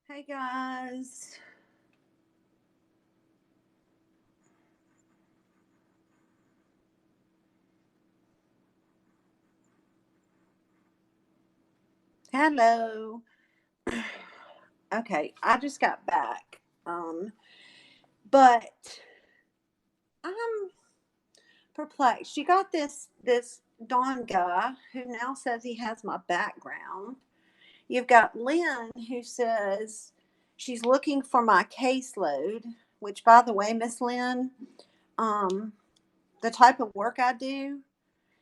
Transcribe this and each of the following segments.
Hey guys. Hello. Okay, I just got back. But I'm perplexed. You got this Don guy who now says he has my background. You've got Lynn who says she's looking for my caseload, which by the way, Miss Lynn, um, the type of work I do,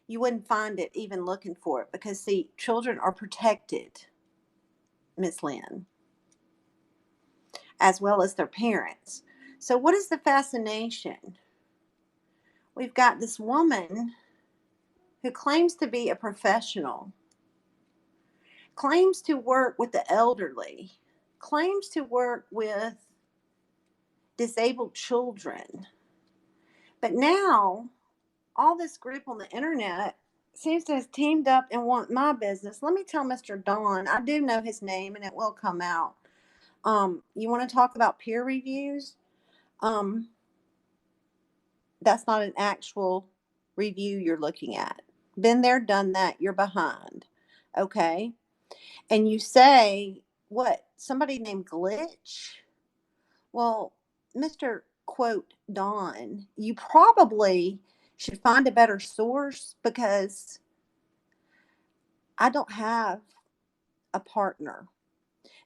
you wouldn't find it even looking for it because see, children are protected, Miss Lynn, as well as their parents. So, what is the fascination? We've got this woman who claims to be a professional, claims to work with the elderly, claims to work with disabled children. But now, all this group on the internet seems to have teamed up and want my business. Let me tell Mr. Don, I do know his name and it will come out. You want to talk about peer reviews? Um, that's not an actual review you're looking at. Been there, done that, you're behind. Okay. And you say, what? Somebody named Glitch? Well, Mr. Quote Don, you probably should find a better source because I don't have a partner.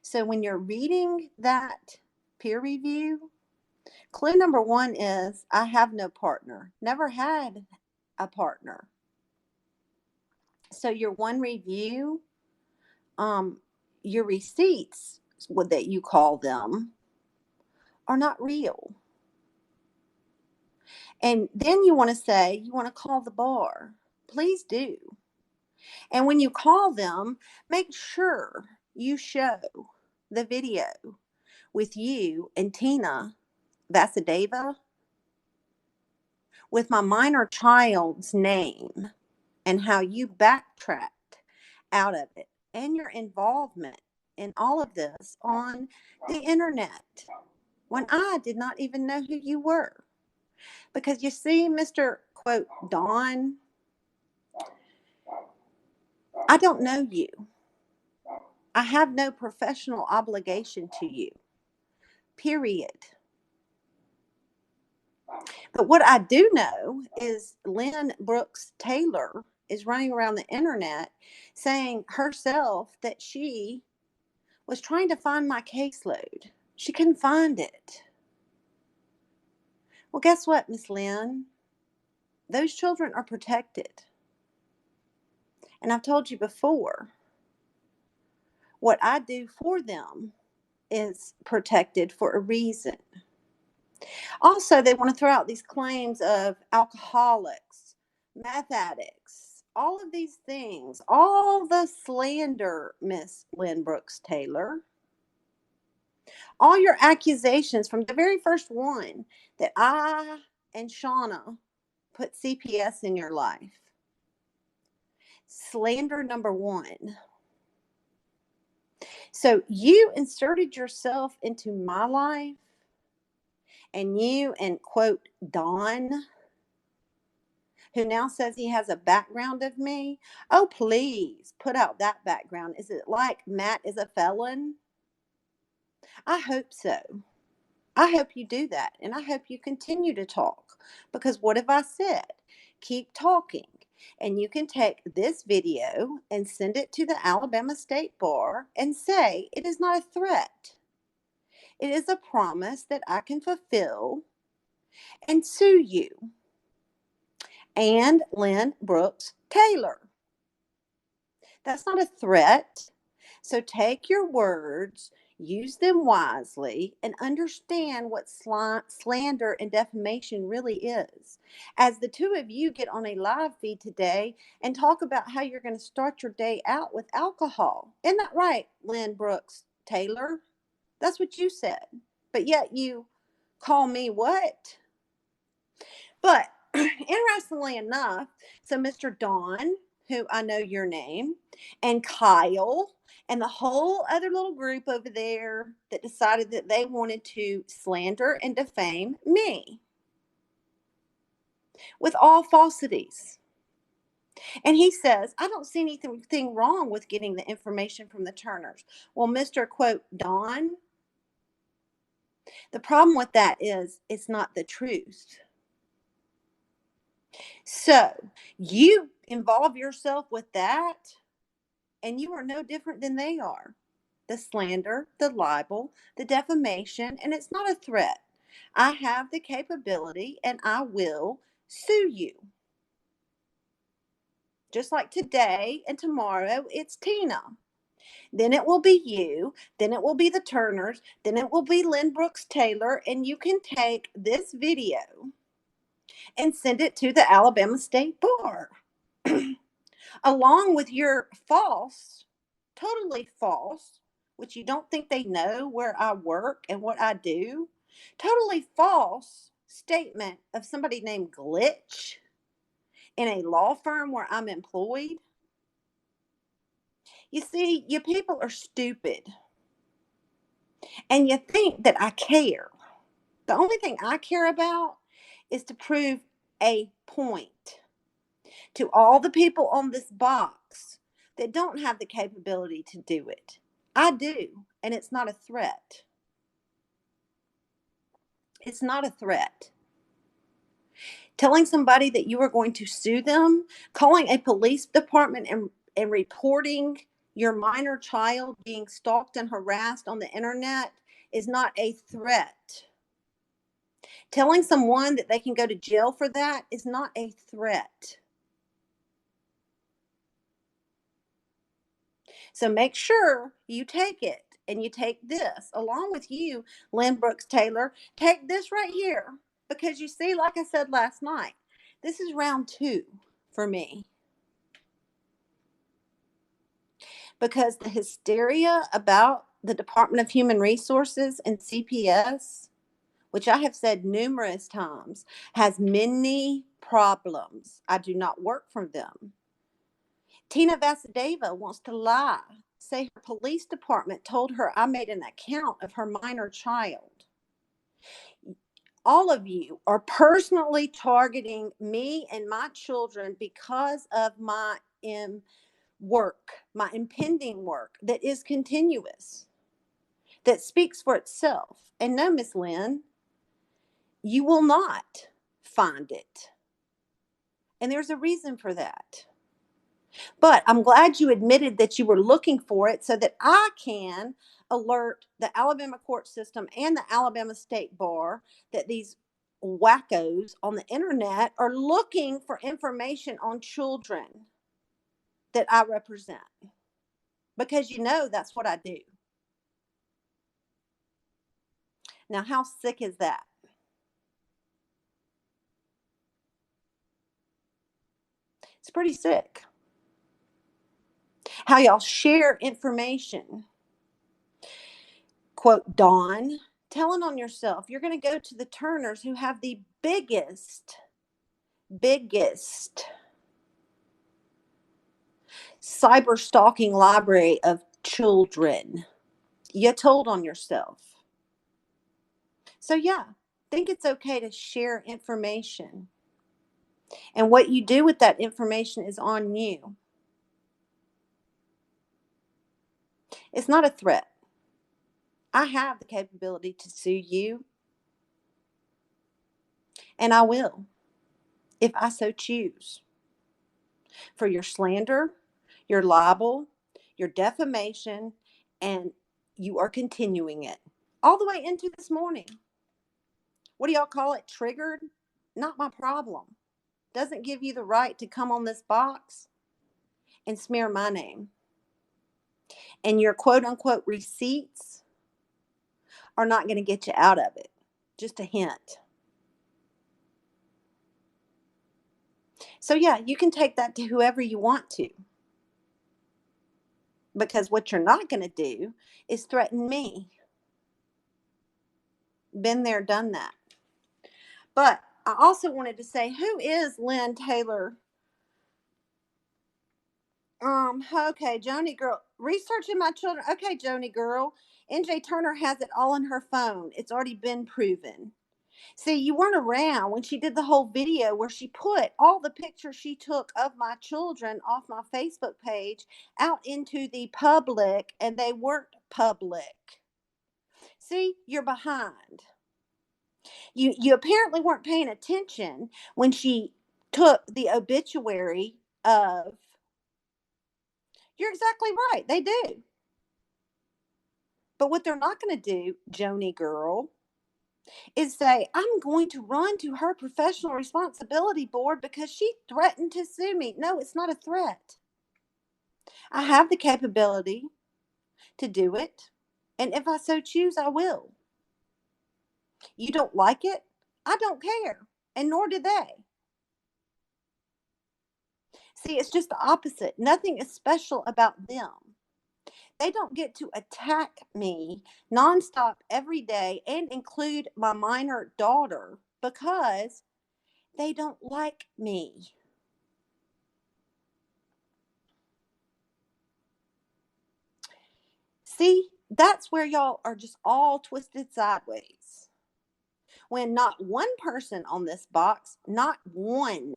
So when you're reading that peer review, clue number one is I have no partner, never had a partner. So your one review, um, your receipts, what that you call them, are not real. And then you want to say you want to call the bar. Please do. And when you call them, make sure you show the video with you and Tina Vasudeva with my minor child's name and how you backtracked out of it and your involvement in all of this on the internet when I did not even know who you were. Because you see, Mr. Quote Don, I don't know you. I have no professional obligation to you, period. But what I do know is Lynn Brooks Taylor is running around the internet saying herself that she was trying to find my caseload. She couldn't find it. Well, guess what, Miss Lynn? Those children are protected. And I've told you before, what I do for them is protected for a reason. Also, they want to throw out these claims of alcoholics, meth addicts, all of these things, all the slander, Miss Lynn Brooks Taylor, all your accusations from the very first one that I and Shauna put CPS in your life. Slander number one. So you inserted yourself into my life, and you and quote Don, who now says he has a background of me. Oh, please put out that background. Is it like Matt is a felon? I hope so. I hope you do that. And I hope you continue to talk. Because what have I said? Keep talking. And you can take this video and send it to the Alabama State Bar and say it is not a threat. It is a promise that I can fulfill and sue you and Lynn Brooks Taylor. That's not a threat. So take your words, use them wisely, and understand what slander and defamation really is. As the two of you get on a live feed today and talk about how you're going to start your day out with alcohol. Isn't that right, Lynn Brooks Taylor? That's what you said. But yet you call me what? But interestingly enough, so Mr. Don, who I know your name, and Kyle and the whole other little group over there that decided that they wanted to slander and defame me with all falsities. And he says, I don't see anything wrong with getting the information from the Turners. Well, Mr. quote, Don, the problem with that is it's not the truth. So you involve yourself with that, and you are no different than they are. The slander, the libel, the defamation, and it's not a threat. I have the capability and I will sue you. Just like today and tomorrow, it's Tina. Then it will be you. Then it will be the Turners. Then it will be Lynn Brooks Taylor. And you can take this video and send it to the Alabama State Bar, along with your false, totally false, which you don't think they know where I work and what I do, totally false statement of somebody named Glitch in a law firm where I'm employed. You see, you people are stupid and you think that I care. The only thing I care about is to prove a point to all the people on this box that don't have the capability to do it. I do, and it's not a threat. It's not a threat. Telling somebody that you are going to sue them, calling a police department and reporting your minor child being stalked and harassed on the internet is not a threat. Telling someone that they can go to jail for that is not a threat. So make sure you take it, and you take this along with you, Lynn Brooks Taylor. Take this right here, because you see, like I said last night, this is round 2 for me. Because the hysteria about the Department of Human Resources and CPS, which I have said numerous times, has many problems. I do not work for them. Tina Vasudeva wants to lie, say her police department told her I made an account of her minor child. All of you are personally targeting me and my children because of my work, my impending work that is continuous, that speaks for itself. And no, Miss Lynn, you will not find it. And there's a reason for that. But I'm glad you admitted that you were looking for it so that I can alert the Alabama court system and the Alabama State Bar that these wackos on the internet are looking for information on children that I represent. Because you know that's what I do. Now, how sick is that? It's pretty sick. How y'all share information. Quote, Dawn, telling on yourself. You're going to go to the Turners, who have the biggest cyber stalking library of children. You told on yourself. So yeah, think it's okay to share information. And what you do with that information is on you. It's not a threat. I have the capability to sue you, and I will, if I so choose, for your slander, your libel, your defamation, and you are continuing it all the way into this morning. What do y'all call it? Triggered? Not my problem. Doesn't give you the right to come on this box and smear my name. And your quote unquote receipts are not going to get you out of it. Just a hint. So, yeah, you can take that to whoever you want to. Because what you're not going to do is threaten me. Been there, done that. But I also wanted to say, who is Lynn Taylor? Okay, Joni girl, researching my children. Okay, Joni girl. NJ Turner has it all on her phone. It's already been proven. See, you weren't around when she did the whole video where she put all the pictures she took of my children off my Facebook page out into the public, and they weren't public. See, you're behind. You apparently weren't paying attention when she took the obituary of. You're exactly right. They do. But what they're not going to do, Joni girl, is say, I'm going to run to her professional responsibility board because she threatened to sue me. No, it's not a threat. I have the capability to do it. And if I so choose, I will. You don't like it? I don't care. And nor do they. See, it's just the opposite. Nothing is special about them. They don't get to attack me nonstop every day and include my minor daughter because they don't like me. See, that's where y'all are just all twisted sideways. When not one person on this box, not one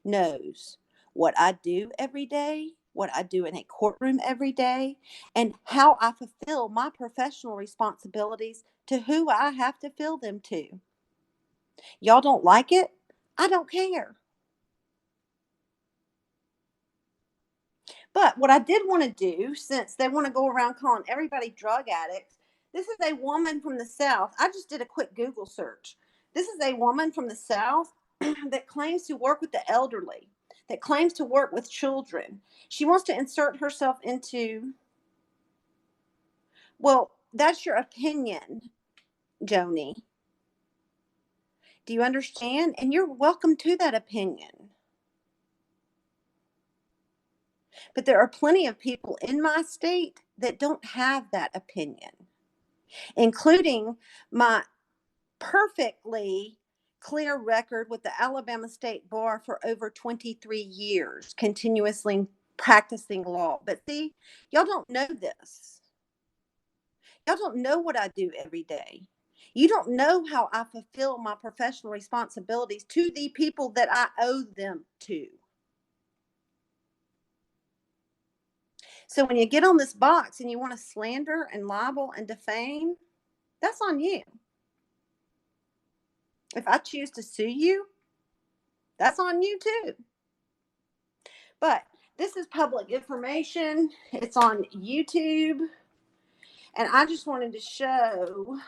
knows what I do every day, what I do in a courtroom every day, and how I fulfill my professional responsibilities to who I have to fill them to. Y'all don't like it? I don't care. But what I did want to do, since they want to go around calling everybody drug addicts, this is a woman from the South. I just did a quick Google search. This is a woman from the South that claims to work with the elderly, that claims to work with children. She wants to insert herself into, well, that's your opinion, Joni. Do you understand? And you're welcome to that opinion. But there are plenty of people in my state that don't have that opinion, including my perfectly clear record with the Alabama State Bar for over 23 years, continuously practicing law. But see, y'all don't know this. Y'all don't know what I do every day. You don't know how I fulfill my professional responsibilities to the people that I owe them to. So when you get on this box and you want to slander and libel and defame, that's on you. If I choose to sue you, that's on you too. But this is public information. It's on YouTube. And I just wanted to show,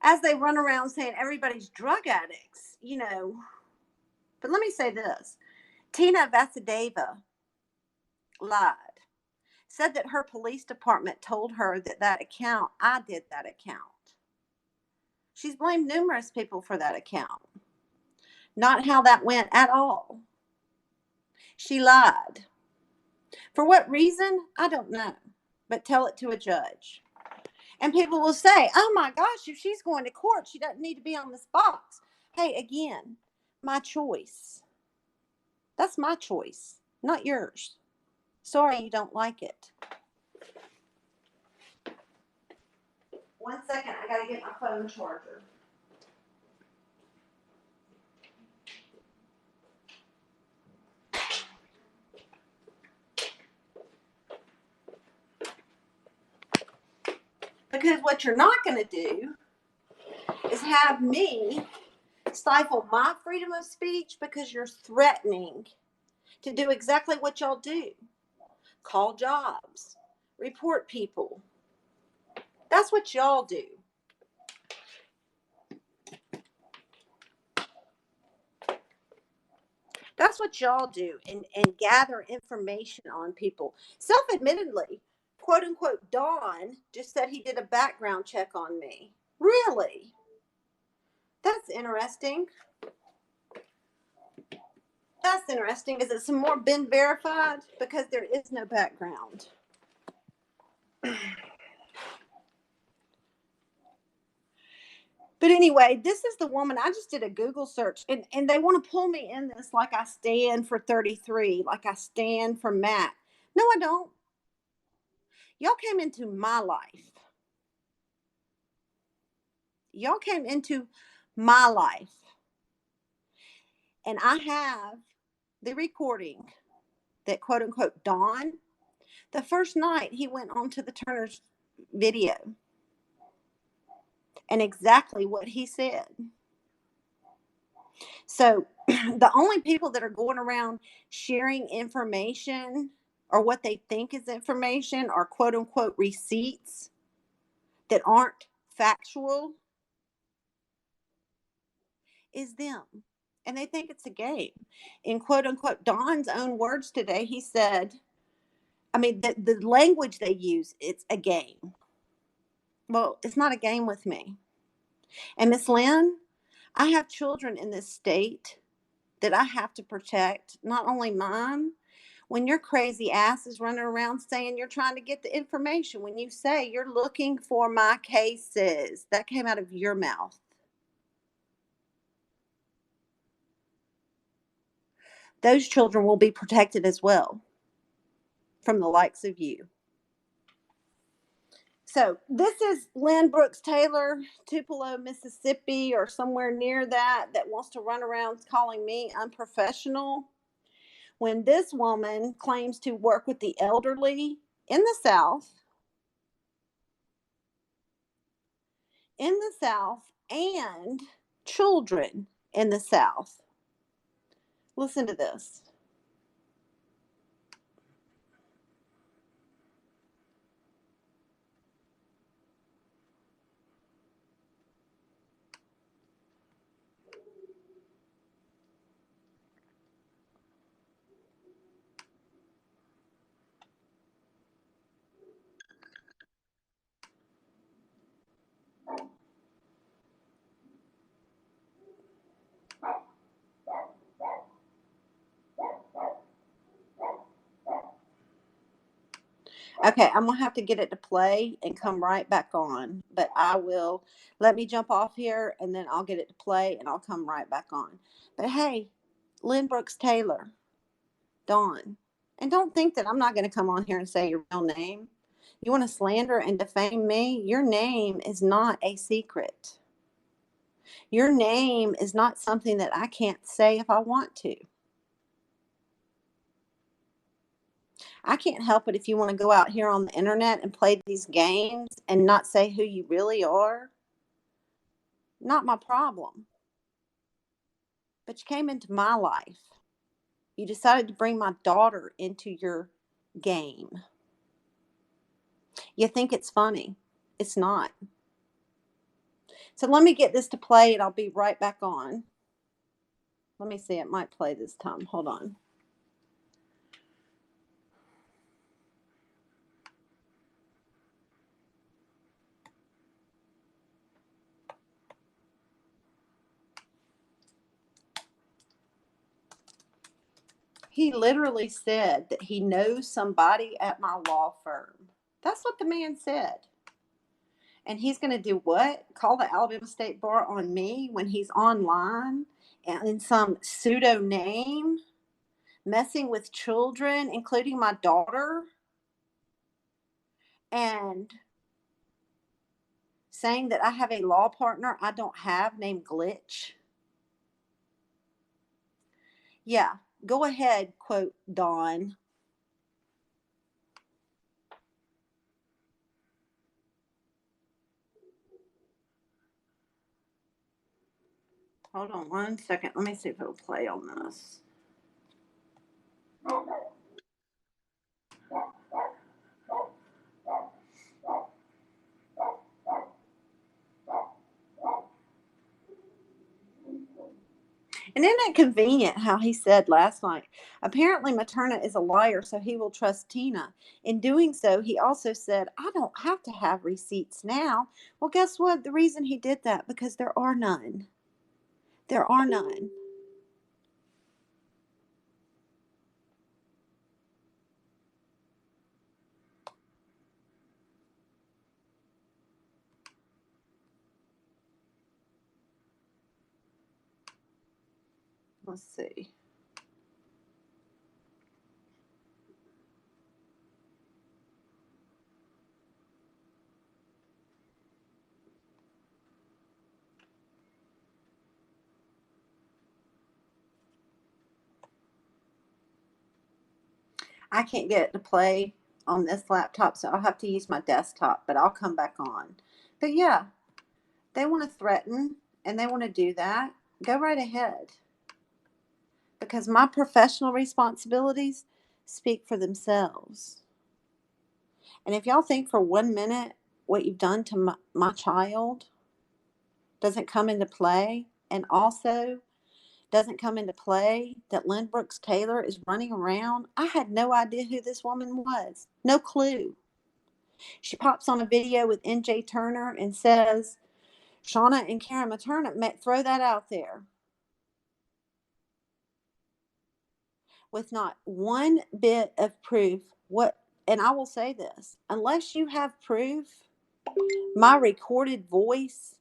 as they run around saying everybody's drug addicts, you know. But let me say this. Tina Vasudeva lied. Said that her police department told her that account, I did that account. She's blamed numerous people for that account. Not how that went at all. She lied. For what reason? I don't know. But tell it to a judge. And people will say, oh my gosh, if she's going to court, she doesn't need to be on this box. Hey, again, my choice. That's my choice, not yours. Sorry you don't like it. 1 second, I got to get my phone charger. Because what you're not going to do is have me stifle my freedom of speech because you're threatening to do exactly what y'all do. Call jobs, report people. That's what y'all do. That's what y'all do, and gather information on people. Self-admittedly, quote unquote, Dawn just said he did a background check on me. Really? That's interesting. That's interesting. Is it some more been verified? Because there is no background. But anyway, this is the woman. I just did a Google search, and they want to pull me in this like I stand for 33, like I stand for Matt. No, I don't. Y'all came into my life. Y'all came into my life. And I have the recording that quote unquote Don, the first night he went on to the Turner's video and exactly what he said. So the only people that are going around sharing information or what they think is information or quote unquote receipts that aren't factual is them. And they think it's a game. In quote unquote Don's own words today, he said, I mean, the language they use, it's a game. Well, it's not a game with me. And Miss Lynn, I have children in this state that I have to protect, not only mine. When your crazy ass is running around saying you're trying to get the information, when you say you're looking for my cases, that came out of your mouth. Those children will be protected as well from the likes of you. So this is Lynn Brooks Taylor, Tupelo, Mississippi, or somewhere near that, that wants to run around calling me unprofessional. When this woman claims to work with the elderly in the South, and children in the South. Listen to this. Okay, I'm gonna have to get it to play and come right back on, but I will. Let me jump off here and then I'll get it to play and I'll come right back on. But hey, Lynn Brooks Taylor, Dawn, and don't think that I'm not going to come on here and say your real name. You want to slander and defame me? Your name is not a secret. Your name is not something that I can't say if I want to. I can't help it if you want to go out here on the internet and play these games and not say who you really are. Not my problem. But you came into my life. You decided to bring my daughter into your game. You think it's funny. It's not. So let me get this to play and I'll be right back on. Let me see. It might play this time. Hold on. He literally said that he knows somebody at my law firm. That's what the man said. And he's going to do what? Call the Alabama State Bar on me when he's online and in some pseudo name, messing with children, including my daughter, and saying that I have a law partner I don't have named Glitch. Yeah, go ahead, quote Dawn. Hold on 1 second. Let me see if it'll play on this. And isn't it convenient how he said last night? Apparently, Materna is a liar, so he will trust Tina. In doing so, he also said, I don't have to have receipts now. Well, guess what? The reason he did that, because there are none. There are none. Let's see. I can't get it to play on this laptop, so I'll have to use my desktop, but I'll come back on. But yeah, they want to threaten and they want to do that. Go right ahead. Because my professional responsibilities speak for themselves. And if y'all think for 1 minute what you've done to my child doesn't come into play, and also doesn't come into play that Lynn Brooks Taylor is running around, I had no idea who this woman was. No clue. She pops on a video with NJ Turner and says, Shauna and Karen Materna, throw that out there with not one bit of proof. And I will say this, unless you have proof, my recorded voice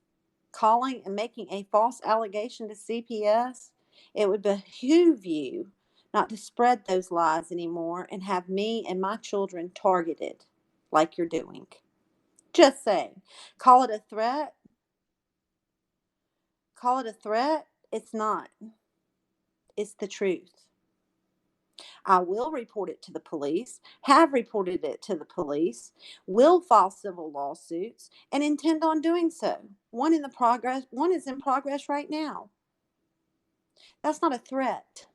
calling and making a false allegation to CPS, it would behoove you not to spread those lies anymore and have me and my children targeted like you're doing. Just saying. Call it a threat. Call it a threat. It's not. It's the truth. I will report it to the police, have reported it to the police, will file civil lawsuits, and intend on doing so. One is in progress right now. That's not a threat.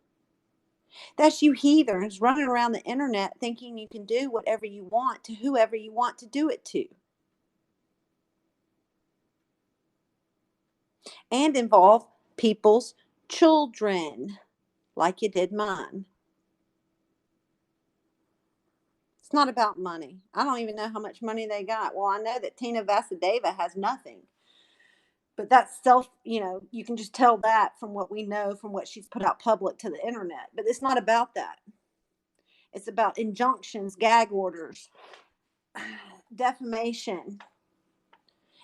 That's you heathens running around the internet thinking you can do whatever you want to whoever you want to do it to. And involve people's children, like you did mine. It's not about money. I don't even know how much money they got. Well, I know that Tina Vasudeva has nothing. But that's you can just tell that from what we know from what she's put out public to the internet. But it's not about that. It's about injunctions, gag orders, defamation,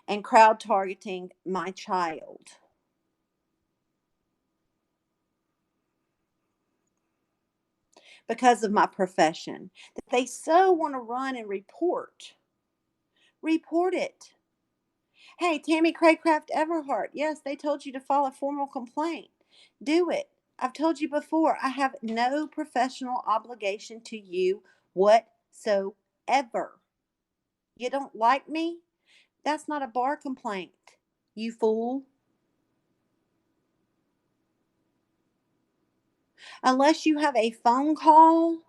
and crowd targeting my child. Because of my profession. That they so want to run and report. Report it. Hey, Tammy Craycraft Everhart, yes, they told you to file a formal complaint. Do it. I've told you before, I have no professional obligation to you whatsoever. You don't like me? That's not a bar complaint, you fool. Unless you have a phone call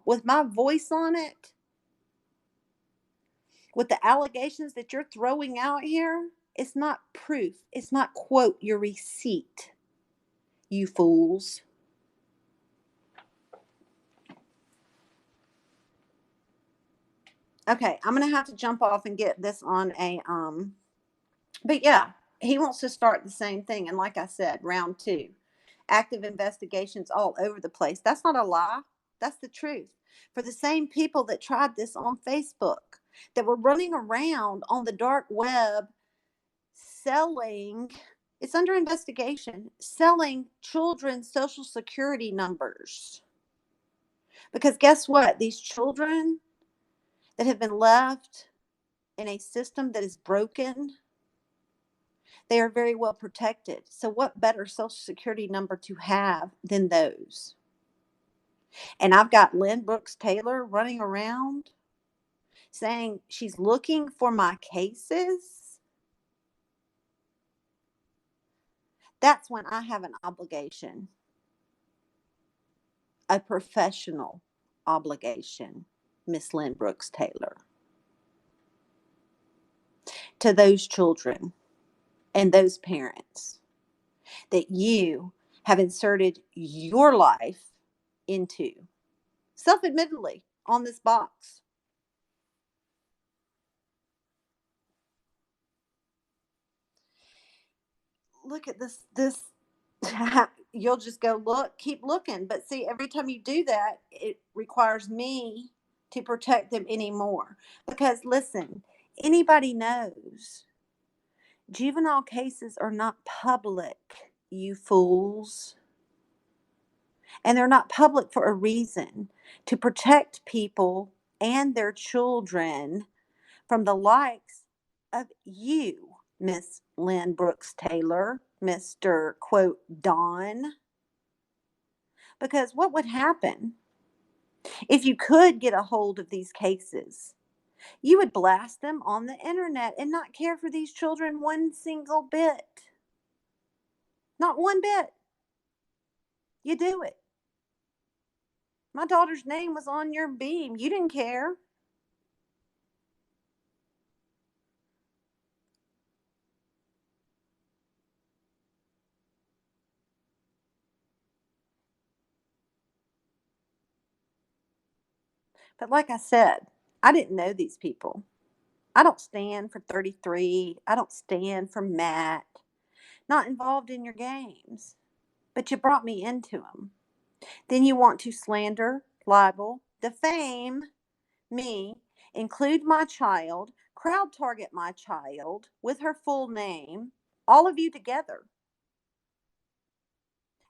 with my voice on it, with the allegations that you're throwing out here, it's not proof. It's not, quote, your receipt, you fools. Okay, I'm gonna have to jump off and get this on a but yeah, he wants to start the same thing. And like I said, round two. Active investigations all over the place. That's not a lie. That's the truth. For the same people that tried this on Facebook, that were running around on the dark web selling, it's under investigation, selling children's social security numbers. Because guess what? These children that have been left in a system that is broken, they are very well protected. So, what better social security number to have than those? And I've got Lynn Brooks Taylor running around saying she's looking for my cases. That's when I have an obligation, a professional obligation, Miss Lynn Brooks Taylor, to those children and those parents that you have inserted your life into, self admittedly, on this box. Look at this. You'll just go look, keep looking. But see, every time you do that, it requires me to protect them anymore. Because listen, anybody knows juvenile cases are not public. you fools. And they're not public for a reason, to protect people and their children from the likes of you, Miss Lynn Brooks Taylor, Mr. quote, Don. Because what would happen if you could get a hold of these cases? You would blast them on the internet and not care for these children one single bit. Not one bit. You do it. My daughter's name was on your beam. You didn't care. But like I said, I didn't know these people. I don't stand for 33. I don't stand for Matt. Not involved in your games. But you brought me into them. Then you want to slander, libel, defame me, include my child, crowd target my child with her full name, all of you together,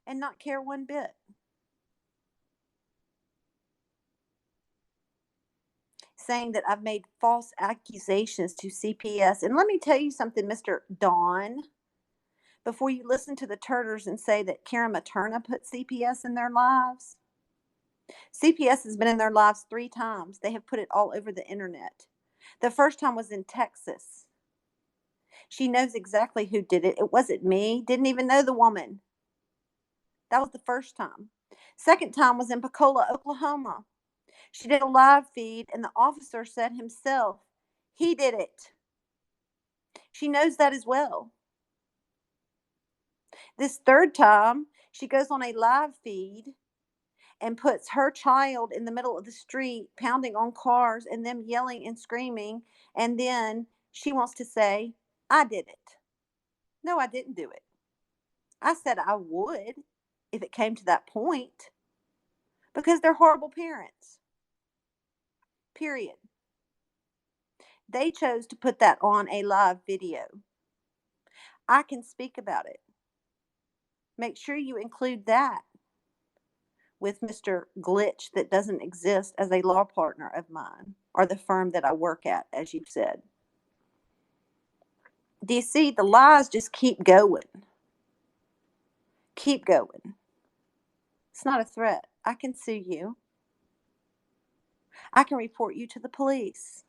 and not care one bit. Saying that I've made false accusations to CPS. And let me tell you something, Mr. Don, before you listen to the Turters and say that Karen Materna put CPS in their lives. CPS has been in their lives 3 times. They have put it all over the internet. The first time was in Texas. She knows exactly who did it. It wasn't me. Didn't even know the woman. That was the first time. Second time was in Pensacola, Oklahoma. She did a live feed, and the officer said himself he did it. She knows that as well. This third time, she goes on a live feed and puts her child in the middle of the street, pounding on cars and them yelling and screaming. And then she wants to say, I did it. No, I didn't do it. I said I would if it came to that point because they're horrible parents. Period. They chose to put that on a live video. I can speak about it. Make sure you include that with Mr. Glitch that doesn't exist as a law partner of mine or the firm that I work at, as you said. Do you see the lies just keep going? Keep going. It's not a threat. I can sue you. I can report you to the police.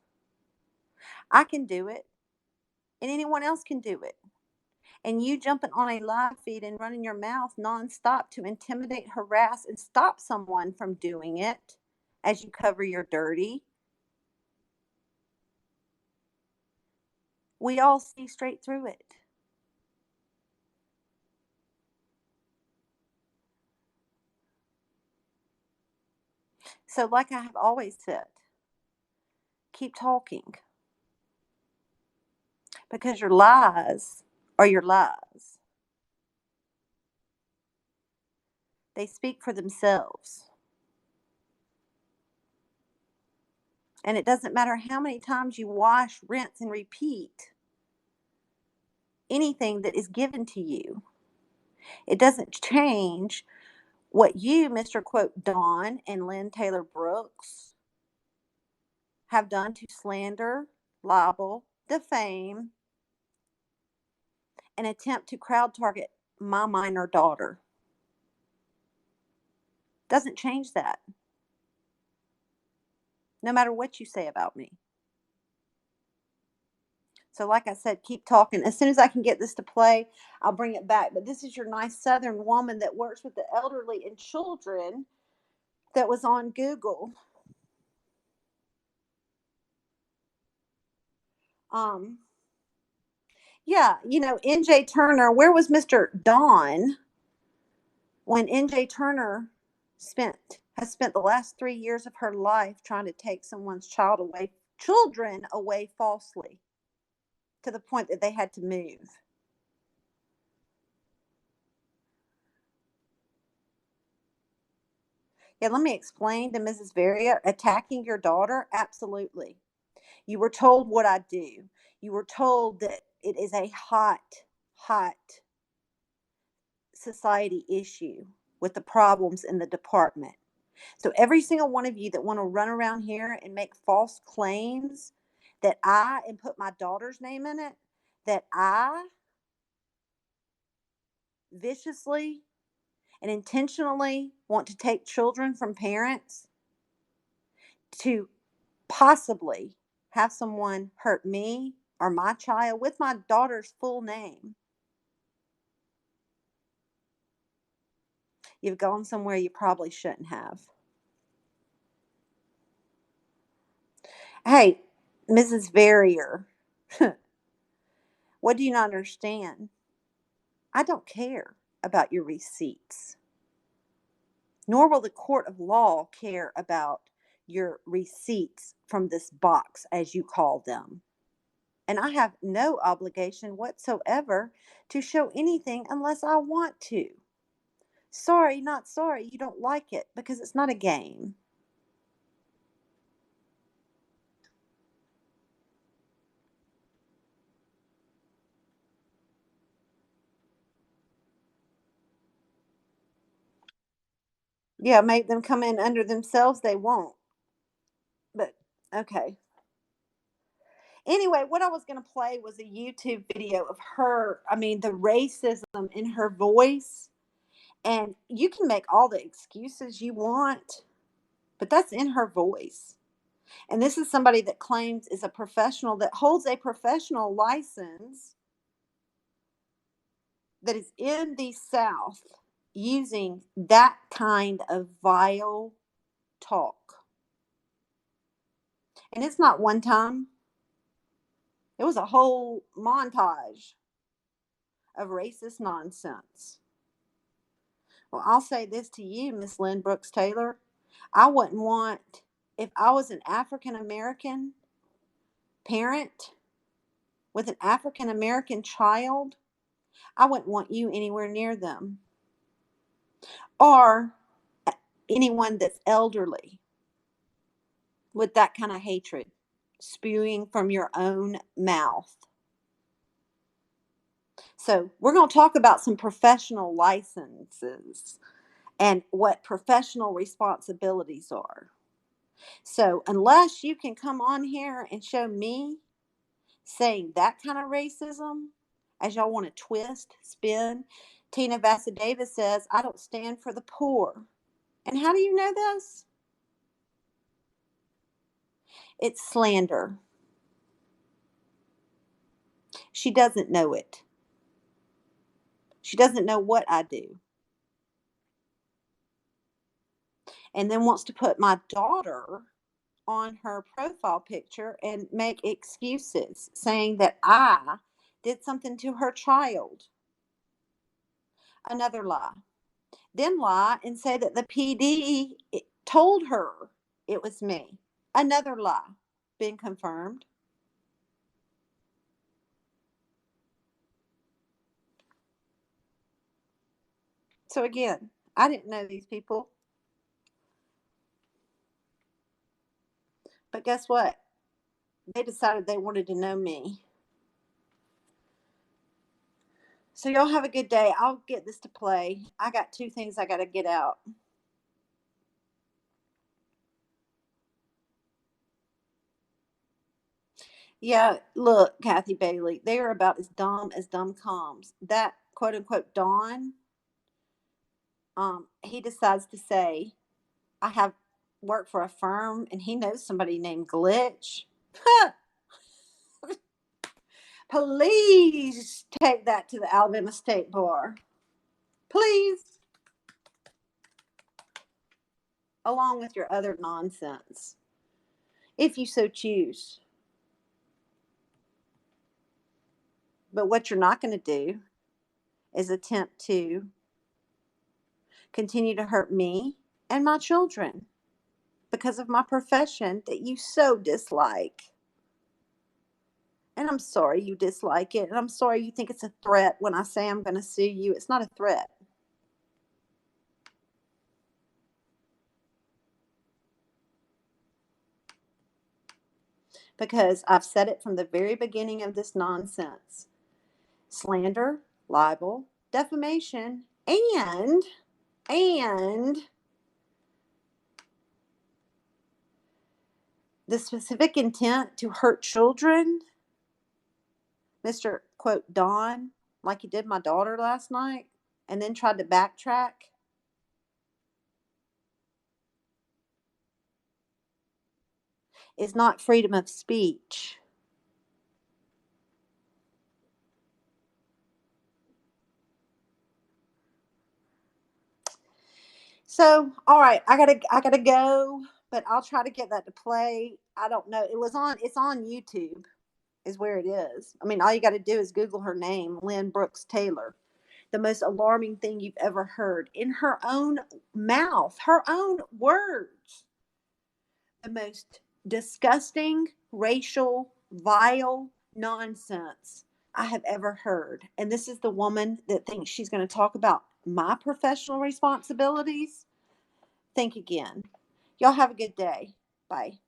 I can do it, and anyone else can do it. And you jumping on a live feed and running your mouth nonstop to intimidate, harass, and stop someone from doing it as you cover your dirty. We all see straight through it. So, like I have always said, keep talking because your lies are your lies. They speak for themselves. And it doesn't matter how many times you wash, rinse, and repeat anything that is given to you. It doesn't change what you, Mr. Quote, Don and Lynn Taylor Brooks, have done to slander, libel, defame, and attempt to crowd target my minor daughter. Doesn't change that, no matter what you say about me. So, like I said, keep talking. As soon as I can get this to play, I'll bring it back. But this is your nice Southern woman that works with the elderly and children that was on Google. Um, yeah, NJ Turner. Where was Mr. Don when NJ Turner has spent the last 3 years of her life trying to take someone's children away falsely to the point that they had to move? Yeah, let me explain to Mrs. Varia. Attacking your daughter? Absolutely. You were told what I do. You were told that it is a hot society issue with the problems in the department. So every single one of you that want to run around here and make false claims that I and put my daughter's name in it, that I viciously and intentionally want to take children from parents to possibly have someone hurt me or my child with my daughter's full name, you've gone somewhere you probably shouldn't have. Hey, Mrs. Verrier, what do you not understand? I don't care about your receipts, nor will the court of law care about your receipts from this box, as you call them. And I have no obligation whatsoever to show anything unless I want to. Sorry, not sorry, you don't like it because it's not a game. Yeah, make them come in under themselves, they won't. But okay. Anyway, what I was going to play was a YouTube video of her, I mean, the racism in her voice. And you can make all the excuses you want, but that's in her voice. And this is somebody that claims is a professional, that holds a professional license, that is in the South using that kind of vile talk. And it's not one time, it was a whole montage of racist nonsense. Well, I'll say this to you, Miss Lynn Brooks Taylor. I wouldn't want, if I was an African American parent with an African American child, I wouldn't want you anywhere near them. Or anyone that's elderly with that kind of hatred spewing from your own mouth. So, we're going to talk about some professional licenses and what professional responsibilities are. So, unless you can come on here and show me saying that kind of racism, as y'all want to twist, spin, Tina Vasudeva says, I don't stand for the poor. And how do you know this? It's slander. She doesn't know it. She doesn't know what I do. And then wants to put my daughter on her profile picture and make excuses saying that I did something to her child. Another lie. Then lie and say that the PD told her it was me. Another lie. Been confirmed. So again, I didn't know these people. But guess what? They decided they wanted to know me. So y'all have a good day. I'll get this to play. I got two things I got to get out. Yeah, look, Kathy Bailey, they are about as dumb comes. That quote unquote Don, he decides to say, I have worked for a firm and he knows somebody named Glitch. Please take that to the Alabama State Bar. Please. Along with your other nonsense, if you so choose. But what you're not going to do is attempt to continue to hurt me and my children because of my profession that you so dislike. And I'm sorry you dislike it. And I'm sorry you think it's a threat when I say I'm going to sue you. It's not a threat. Because I've said it from the very beginning of this nonsense. Slander, libel, defamation And the specific intent to hurt children, Mr. quote Don, like he did my daughter last night, and then tried to backtrack, is not freedom of speech. So, all right, I gotta go, but I'll try to get that to play. I don't know. It's on YouTube is where it is. I mean, all you got to do is Google her name, Lynn Brooks Taylor. The most alarming thing you've ever heard in her own mouth, her own words. The most disgusting, racial, vile nonsense I have ever heard. And this is the woman that thinks she's going to talk about my professional responsibilities. Think again. Y'all have a good day. Bye.